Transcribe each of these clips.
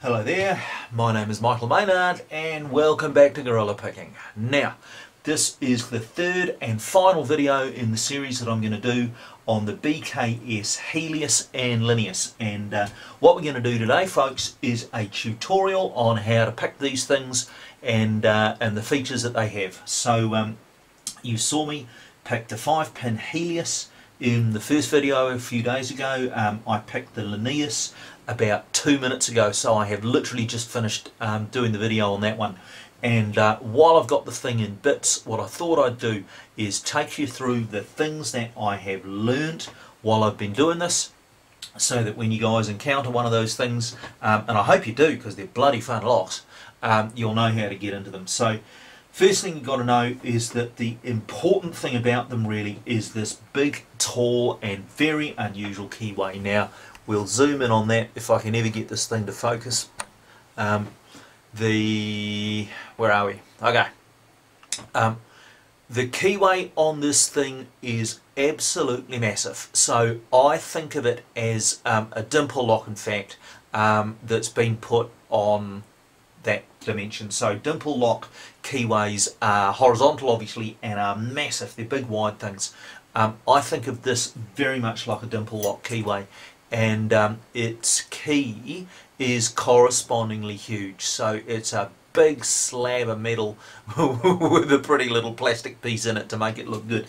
Hello there, my name is Michael Maynard and welcome back to Gorilla Picking. Now, this is the third and final video in the series that I'm going to do on the BKS Helius and Livius. And what we're going to do today, folks, is a tutorial on how to pick these things and the features that they have. So you saw me pick the 5-pin Helius in the first video a few days ago. I picked the Livius about 2 minutes ago, so I have literally just finished doing the video on that one. And while I've got the thing in bits, what I thought I'd do is take you through the things that I have learned while I've been doing this, so that when you guys encounter one of those things, and I hope you do because they're bloody fun locks, you'll know how to get into them. So first thing you've got to know is that the important thing about them really is this big, tall and very unusual keyway. Now we'll zoom in on that if I can ever get this thing to focus. Where are we? Okay. The keyway on this thing is absolutely massive. So I think of it as a dimple lock, in fact, that's been put on that dimension. So dimple lock keyways are horizontal obviously and are massive. They're big wide things. I think of this very much like a dimple lock keyway, and its key is correspondingly huge. So it's a big slab of metal with a pretty little plastic piece in it to make it look good.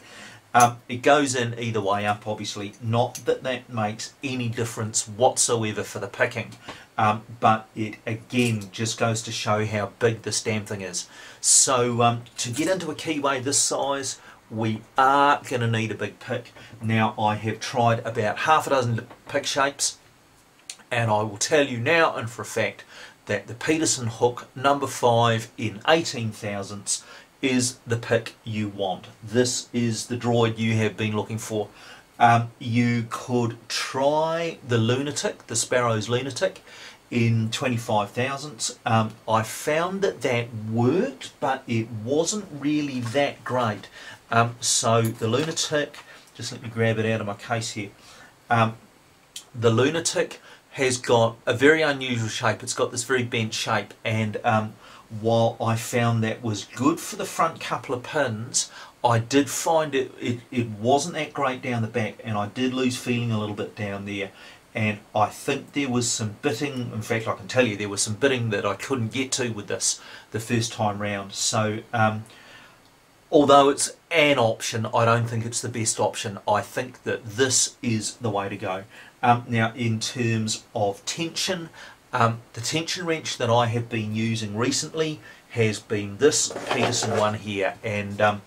It goes in either way up, obviously. Not that that makes any difference whatsoever for the picking, but it again just goes to show how big this damn thing is. So to get into a keyway this size, we are going to need a big pick. Now I have tried about half a dozen pick shapes, and I will tell you now and for a fact that the Peterson hook number 5 in 18 thousandths is the pick you want. This is the droid you have been looking for. You could try the Lunatic, the Sparrow's Lunatic, in 25 thousandths. I found that that worked, but it wasn't really that great. So the Lunatic, just let me grab it out of my case here. The Lunatic has got a very unusual shape. It's got this very bent shape, and while I found that was good for the front couple of pins, I did find it wasn't that great down the back, and I did lose feeling a little bit down there. And I think there was some bitting, in fact I can tell you there was some bitting that I couldn't get to with this the first time round. So although it's an option, I don't think it's the best option. I think that this is the way to go. Now in terms of tension, the tension wrench that I have been using recently has been this Peterson one here, and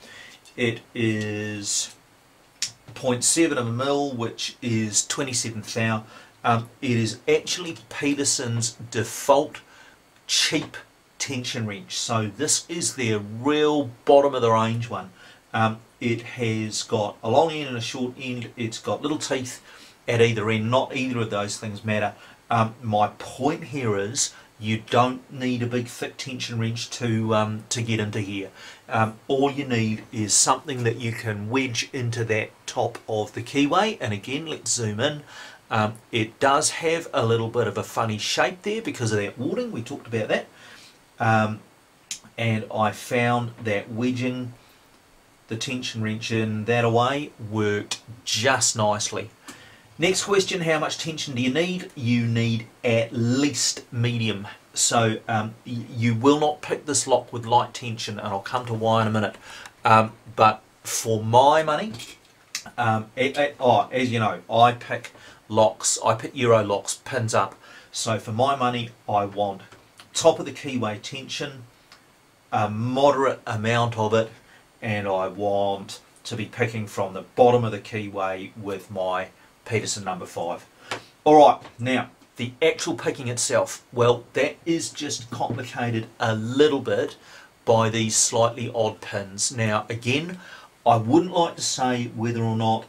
it is 0.7 of a mil, which is 27 thou. It is actually Peterson's default cheap tension wrench, so this is their real bottom of the range one. It has got a long end and a short end. It's got little teeth at either end. Not either of those things matter. My point here is you don't need a big thick tension wrench to get into here. All you need is something that you can wedge into that top of the keyway, and again let's zoom in. It does have a little bit of a funny shape there because of that warding. We talked about that, and I found that wedging the tension wrench in that away worked just nicely. Next question, how much tension do you need? You need at least medium. So you will not pick this lock with light tension, and I'll come to why in a minute. But for my money, as you know, I pick locks, I pick Euro locks, pins up. So for my money, I want top of the keyway tension, a moderate amount of it, and I want to be picking from the bottom of the keyway with my Peterson number 5. Alright, now the actual picking itself, well, that is just complicated a little bit by these slightly odd pins. Now again, I wouldn't like to say whether or not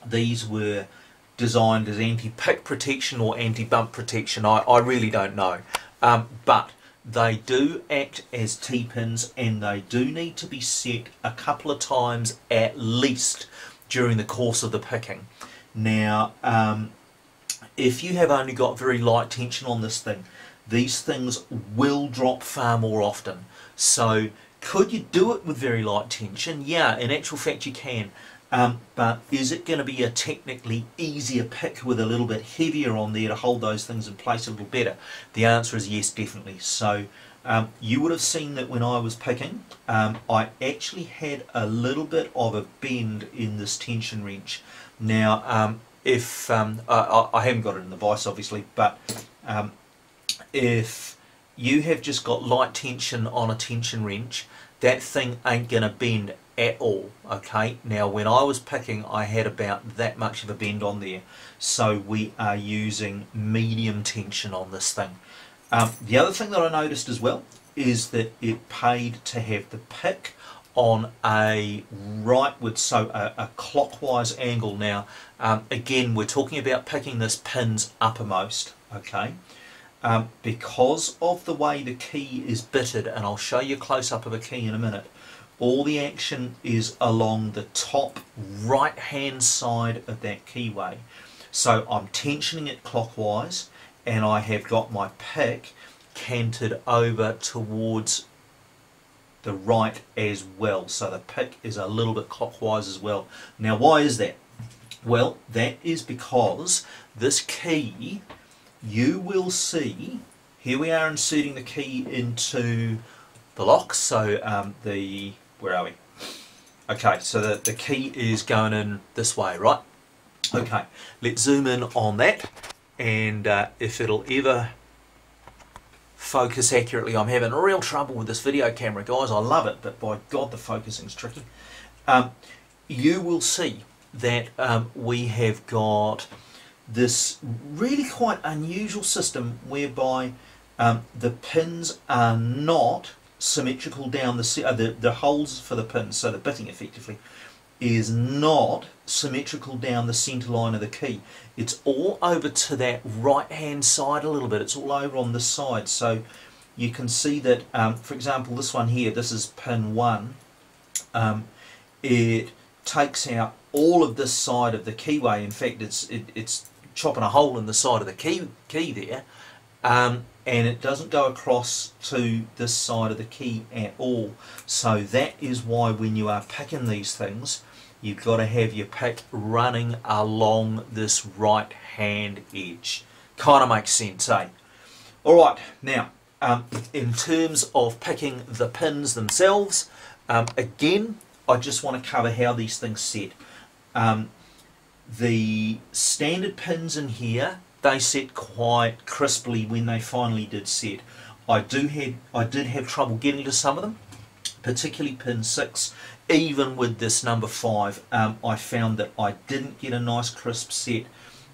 these were designed as anti-pick protection or anti-bump protection. I really don't know, but they do act as T-pins, and they do need to be set a couple of times at least during the course of the picking. Now if you have only got very light tension on this thing, these things will drop far more often. So could you do it with very light tension? Yeah, in actual fact you can. But is it going to be a technically easier pick with a little bit heavier on there to hold those things in place a little better? The answer is yes, definitely. So you would have seen that when I was picking, I actually had a little bit of a bend in this tension wrench. Now, if I haven't got it in the vise obviously, but if you have just got light tension on a tension wrench, that thing ain't going to bend at all. Okay, now when I was picking, I had about that much of a bend on there, so we are using medium tension on this thing. The other thing that I noticed as well is that it paid to have the pick on a rightward, so a clockwise angle. Now again, we're talking about picking this pins uppermost, okay? Because of the way the key is bitted, and I'll show you a close-up of a key in a minute, all the action is along the top right hand side of that keyway. So I'm tensioning it clockwise, and I have got my pick canted over towards the right as well. So the pick is a little bit clockwise as well. Now why is that? Well, that is because this key, you will see, here we are inserting the key into the lock. So where are we? Okay, so the key is going in this way, right? Okay, let's zoom in on that, and if it'll ever focus accurately. I'm having real trouble with this video camera, guys. I love it, but by God, the focusing's tricky. You will see that we have got this really quite unusual system whereby the pins are not symmetrical down the holes for the pins, so the bitting effectively is not symmetrical down the centre line of the key. It's all over to that right hand side a little bit. It's all over on this side, so you can see that for example this one here, this is pin 1, it takes out all of this side of the keyway. In fact, it's chopping a hole in the side of the key there, and it doesn't go across to this side of the key at all. So that is why when you are picking these things, you've got to have your pick running along this right hand edge. Kind of makes sense, eh? Alright, now in terms of picking the pins themselves, again I just want to cover how these things set. The standard pins in here, they set quite crisply when they finally did set. I did have trouble getting to some of them, particularly pin 6. Even with this number 5, I found that I didn't get a nice crisp set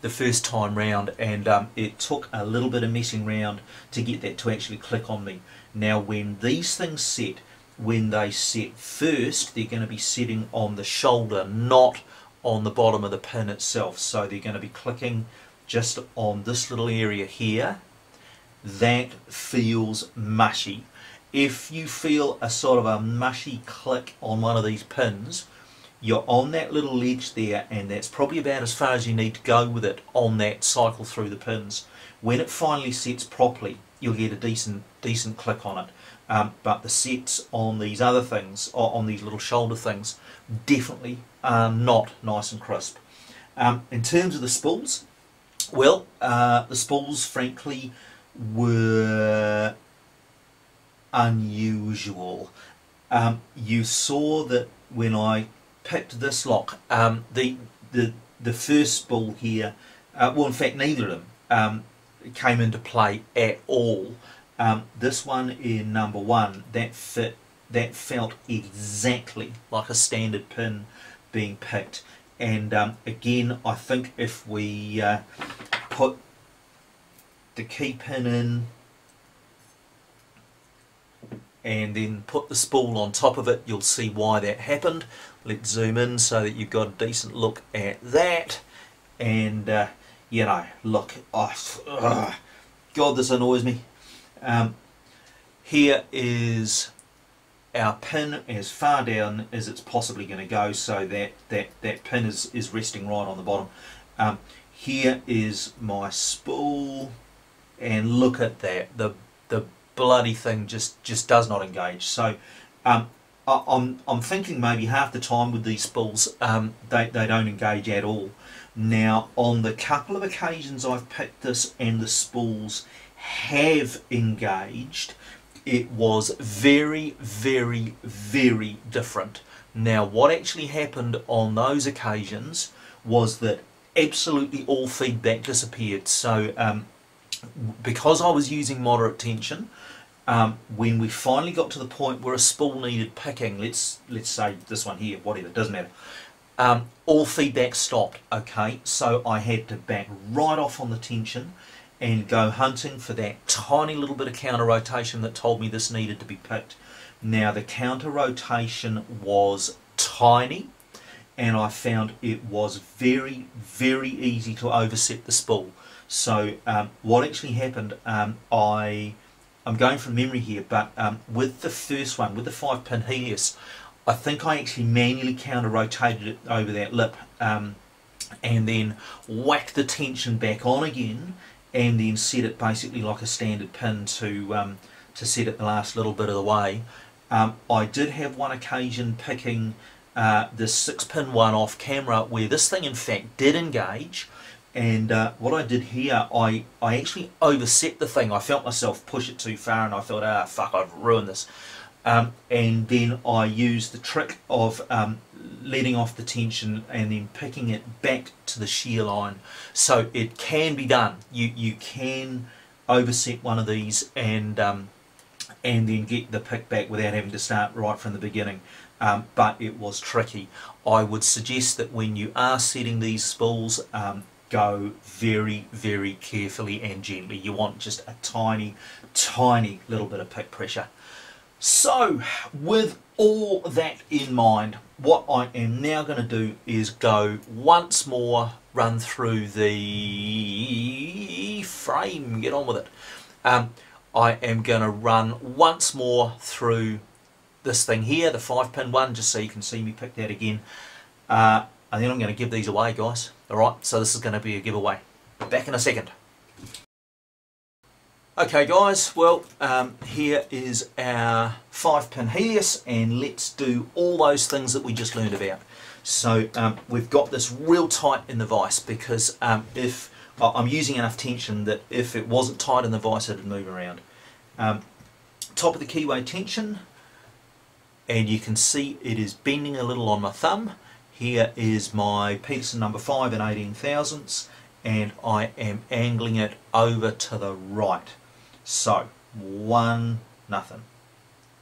the first time round, and it took a little bit of messing around to get that to actually click on me. Now when these things set, when they set first, they're going to be setting on the shoulder, not on the bottom of the pin itself. So they're going to be clicking just on this little area here. That feels mushy. If you feel a sort of a mushy click on one of these pins, you're on that little ledge there, and that's probably about as far as you need to go with it on that cycle through the pins. When it finally sets properly, you'll get a decent click on it. But the sets on these other things, or on these little shoulder things, definitely are not nice and crisp. In terms of the spools, well, the spools frankly were unusual. You saw that when I picked this lock, the first spool here, well in fact neither of them came into play at all. This one in number 1, that felt exactly like a standard pin being picked. And again, I think if we put the key pin in and then put the spool on top of it, you'll see why that happened. Let's zoom in so that you've got a decent look at that. And you know, look, God, this annoys me. Here is our pin as far down as it's possibly going to go, so that pin is resting right on the bottom. here is my spool, and look at that, the bloody thing just does not engage. So I'm thinking maybe half the time with these spools they don't engage at all. Now on the couple of occasions I've picked this and the spools have engaged, it was very, very, very different. Now what actually happened on those occasions was that absolutely all feedback disappeared. So because I was using moderate tension, when we finally got to the point where a spool needed picking, let's say this one here, whatever, it doesn't matter, all feedback stopped. Okay, so I had to back right off on the tension and go hunting for that tiny little bit of counter rotation that told me this needed to be picked. Now the counter rotation was tiny, and I found it was very, very easy to overset the spool. So what actually happened, I'm going from memory here, but with the first one, with the 5-pin Helius, I think I actually manually counter rotated it over that lip, and then whacked the tension back on again, and then set it basically like a standard pin to set it the last little bit of the way. I did have one occasion picking the 6-pin one off camera where this thing in fact did engage, and what I did here, I actually overset the thing. I felt myself push it too far and I thought, ah fuck, I've ruined this, and then I used the trick of letting off the tension and then picking it back to the shear line. So it can be done. You can overset one of these and then get the pick back without having to start right from the beginning. But it was tricky. I would suggest that when you are setting these spools, go very, very carefully and gently. You want just a tiny, tiny little bit of pick pressure. So, with all that in mind, what I am now going to do is go once more, run through the frame, get on with it. I am going to run once more through this thing here, the 5-pin one, just so you can see me pick that again. And then I'm going to give these away, guys. Alright, so this is going to be a giveaway. Back in a second. Okay guys, well here is our 5-pin Helius, and let's do all those things that we just learned about. So we've got this real tight in the vise because if I'm using enough tension that if it wasn't tight in the vise it would move around. Top of the keyway tension, and you can see it is bending a little on my thumb. Here is my Peterson number 5 in 18 thousandths, and I am angling it over to the right. So 1, nothing,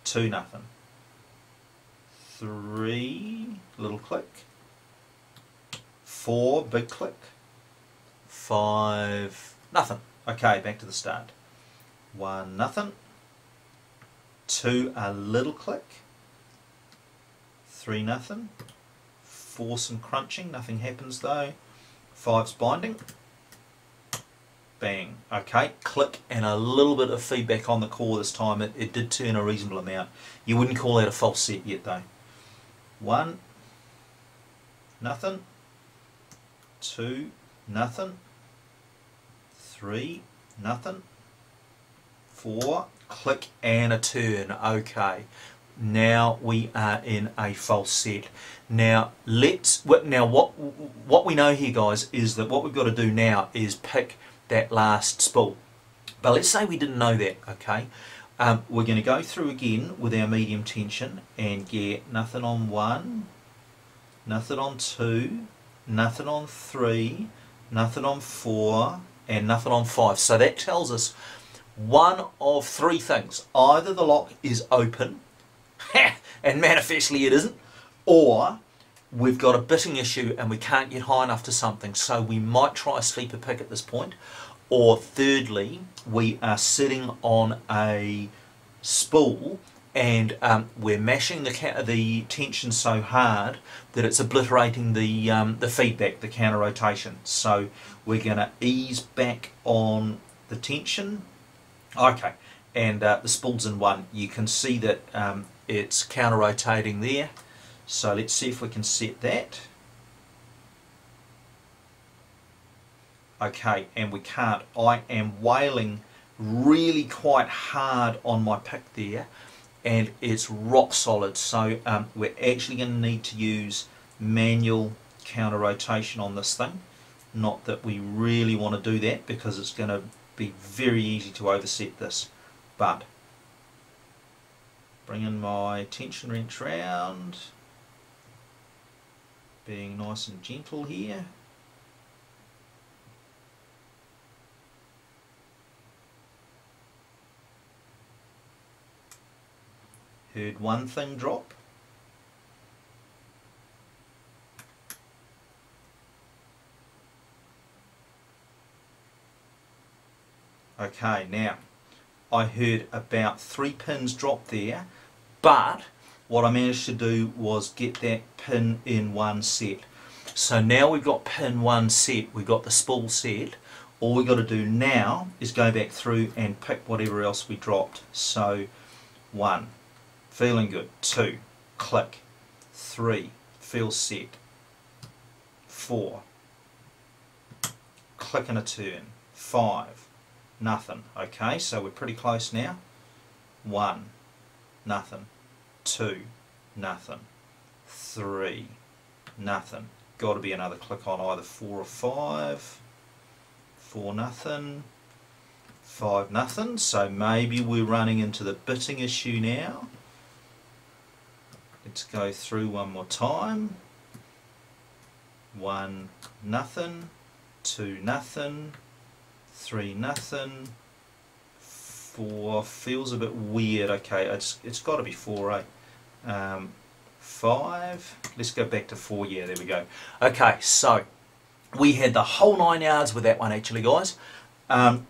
2, nothing, 3, little click, 4, big click, 5, nothing. Okay, back to the start. 1, nothing, 2, a little click, 3, nothing, 4, some crunching, nothing happens though, 5's binding, bang. Okay, click, and a little bit of feedback on the core this time. It did turn a reasonable amount. You wouldn't call that a false set yet though. 1, nothing, 2, nothing, 3, nothing, 4, click, and a turn. Okay, now we are in a false set. Now what we know here, guys, is that what we've got to do now is pick that last spool. But let's say we didn't know that. Okay, we're going to go through again with our medium tension and get nothing on 1, nothing on 2, nothing on 3, nothing on 4, and nothing on 5. So that tells us one of 3 things. Either the lock is open, and manifestly it isn't, or we've got a bitting issue and we can't get high enough to something, so we might try a sleeper pick at this point. Or thirdly, we are sitting on a spool and we're mashing the tension so hard that it's obliterating the feedback, the counter rotation. So we're going to ease back on the tension. Okay, and the spool's in 1. You can see that it's counter rotating there. So let's see if we can set that. okay, and we can't. I am whaling really quite hard on my pick there, and it's rock solid. So we're actually going to need to use manual counter rotation on this thing. Not that we really want to do that because it's going to be very easy to overset this, but bringing my tension wrench round, being nice and gentle here. Heard one thing drop. Okay, now I heard about 3 pins drop there, but what I managed to do was get that pin in one set. So now we've got pin 1 set, we've got the spool set. All we've got to do now is go back through and pick whatever else we dropped. So 1, feeling good. 2, click. 3, feels set. 4, click and a turn. 5, nothing. Okay, so we're pretty close now. 1, nothing. 2, nothing. 3, nothing. Got to be another click on either 4 or 5. 4, nothing. 5, nothing. So maybe we're running into the bitting issue now. Let's go through one more time. 1, nothing. 2, nothing. 3, nothing. 4 feels a bit weird. Okay, it's got to be 4, eh? 5. Let's go back to 4. Yeah, there we go. Okay, so we had the whole 9 yards with that one actually, guys.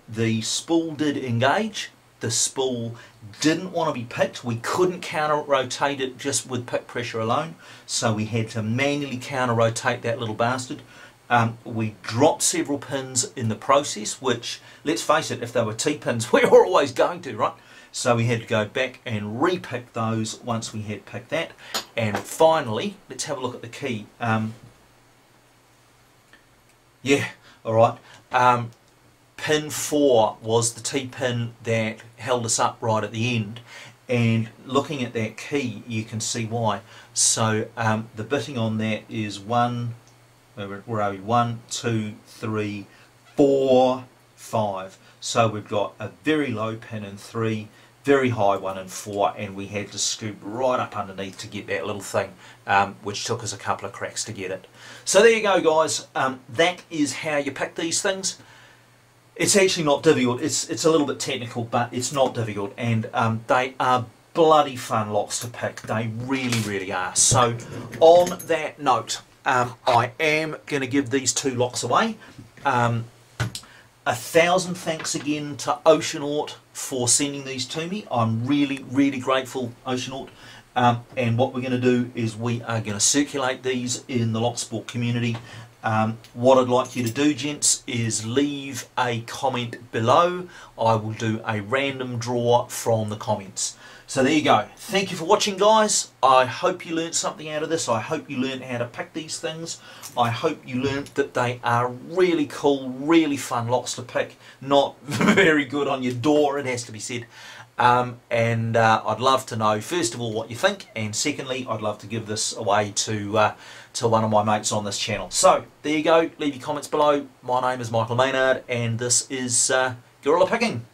The spool did engage. The spool didn't want to be picked. We couldn't counter rotate it just with pick pressure alone, so we had to manually counter rotate that little bastard. We dropped several pins in the process, which, let's face it, if they were T-pins, we were always going to, right? So we had to go back and re-pick those once we had picked that. And finally, let's have a look at the key. Yeah, alright. Pin 4 was the T-pin that held us up right at the end. And looking at that key, you can see why. So the bitting on that is 1, where are we? 1, 2, 3, 4, 5. So we've got a very low pin in 3, very high one in 4, and we had to scoop right up underneath to get that little thing, which took us a couple of cracks to get it. So there you go, guys. That is how you pick these things. It's actually not difficult. It's a little bit technical, but it's not difficult, and they are bloody fun locks to pick. They really, really are. So on that note, I am going to give these 2 locks away. 1,000 thanks again to Oceanaut for sending these to me. I'm really, really grateful, Oceanaut. And what we're going to do is we are going to circulate these in the lock sport community. What I'd like you to do, gents, is leave a comment below. I will do a random draw from the comments. So there you go. Thank you for watching, guys. I hope you learned something out of this. I hope you learned how to pick these things. I hope you learned that they are really cool, really fun locks to pick. Not very good on your door, it has to be said. And I'd love to know, first of all, what you think, and secondly, I'd love to give this away to one of my mates on this channel. So there you go. Leave your comments below. My name is Michael Maynard, and this is Gorilla Picking.